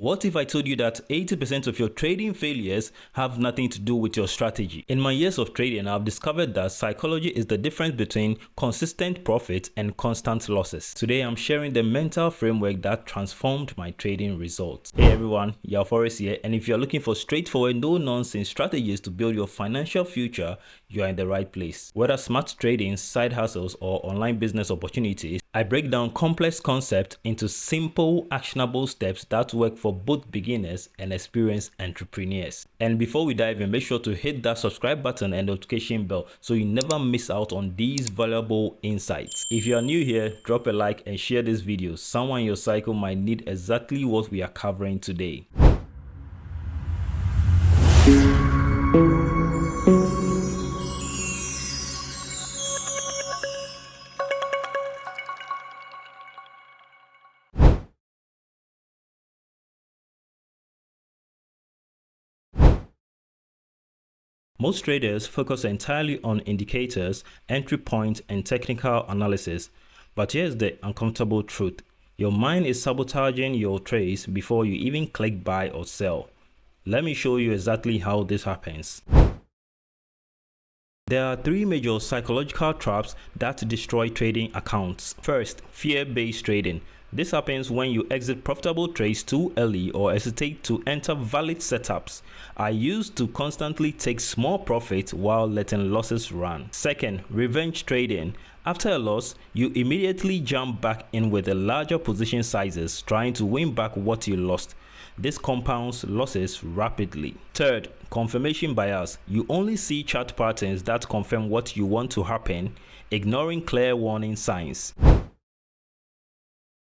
What if I told you that 80% of your trading failures have nothing to do with your strategy? In my years of trading, I've discovered that psychology is the difference between consistent profit and constant losses. Today, I'm sharing the mental framework that transformed my trading results. Hey everyone, Forex here, and if you're looking for straightforward, no-nonsense strategies to build your financial future, you are in the right place. Whether smart trading, side hustles, or online business opportunities, I break down complex concepts into simple, actionable steps that work for both beginners and experienced entrepreneurs. And before we dive in, make sure to hit that subscribe button and notification bell so you never miss out on these valuable insights. If you are new here, drop a like and share this video. Someone in your cycle might need exactly what we are covering today. Most traders focus entirely on indicators, entry points, and technical analysis. But here's the uncomfortable truth. Your mind is sabotaging your trades before you even click buy or sell. Let me show you exactly how this happens. There are three major psychological traps that destroy trading accounts. First, fear-based trading. This happens when you exit profitable trades too early or hesitate to enter valid setups. I used to constantly take small profits while letting losses run. Second, revenge trading. After a loss, you immediately jump back in with a larger position sizes, trying to win back what you lost. This compounds losses rapidly. Third, confirmation bias. You only see chart patterns that confirm what you want to happen, ignoring clear warning signs.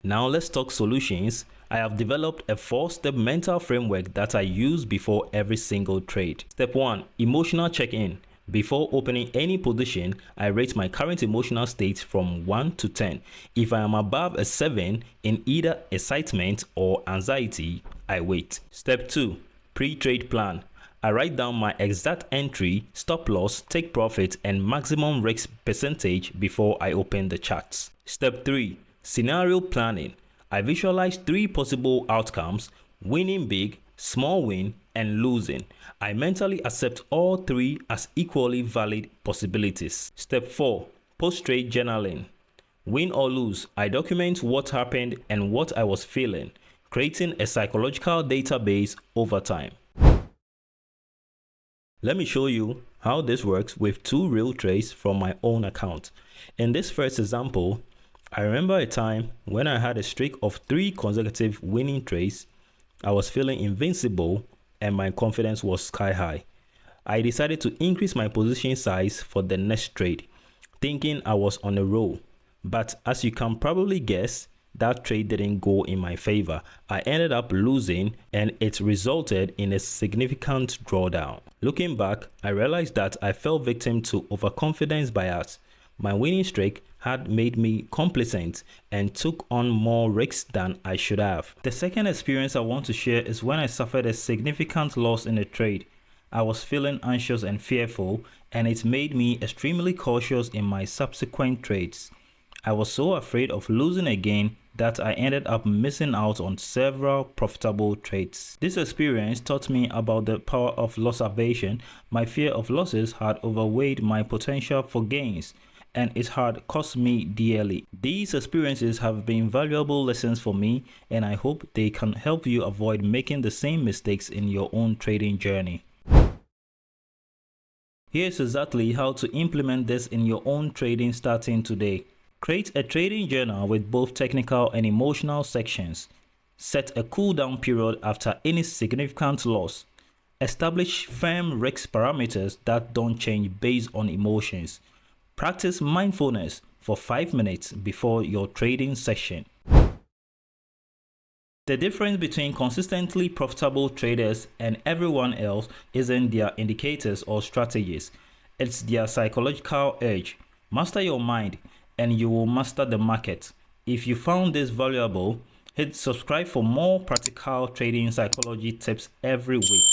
Now let's talk solutions. I have developed a 4-step mental framework that I use before every single trade. Step 1. Emotional check-in. Before opening any position, I rate my current emotional state from 1 to 10. If I am above a 7 in either excitement or anxiety, I wait. Step 2. Pre-trade plan. I write down my exact entry, stop loss, take profit, and maximum risk percentage before I open the charts. Step 3. Scenario planning. I visualize 3 possible outcomes: winning big, small win, and losing. I mentally accept all 3 as equally valid possibilities. Step 4. Post-trade journaling. Win or lose, I document what happened and what I was feeling, creating a psychological database over time. Let me show you how this works with 2 real trades from my own account. In this first example, I remember a time when I had a streak of 3 consecutive winning trades. I was feeling invincible and my confidence was sky high. I decided to increase my position size for the next trade, thinking I was on a roll. But as you can probably guess, that trade didn't go in my favor. I ended up losing and it resulted in a significant drawdown. Looking back, I realized that I fell victim to overconfidence bias. My winning streak had made me complacent and took on more risks than I should have. The second experience I want to share is when I suffered a significant loss in a trade. I was feeling anxious and fearful, and it made me extremely cautious in my subsequent trades. I was so afraid of losing again that I ended up missing out on several profitable trades. This experience taught me about the power of loss aversion. My fear of losses had overweighed my potential for gains, and it had cost me dearly. These experiences have been valuable lessons for me, and I hope they can help you avoid making the same mistakes in your own trading journey. Here's exactly how to implement this in your own trading starting today. Create a trading journal with both technical and emotional sections. Set a cool down period after any significant loss. Establish firm risk parameters that don't change based on emotions. Practice mindfulness for 5 minutes before your trading session. The difference between consistently profitable traders and everyone else isn't their indicators or strategies. It's their psychological edge. Master your mind and you will master the market. If you found this valuable, hit subscribe for more practical trading psychology tips every week.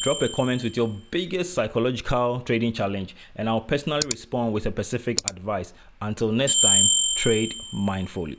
Drop a comment with your biggest psychological trading challenge and I'll personally respond with a specific advice. Until next time, trade mindfully.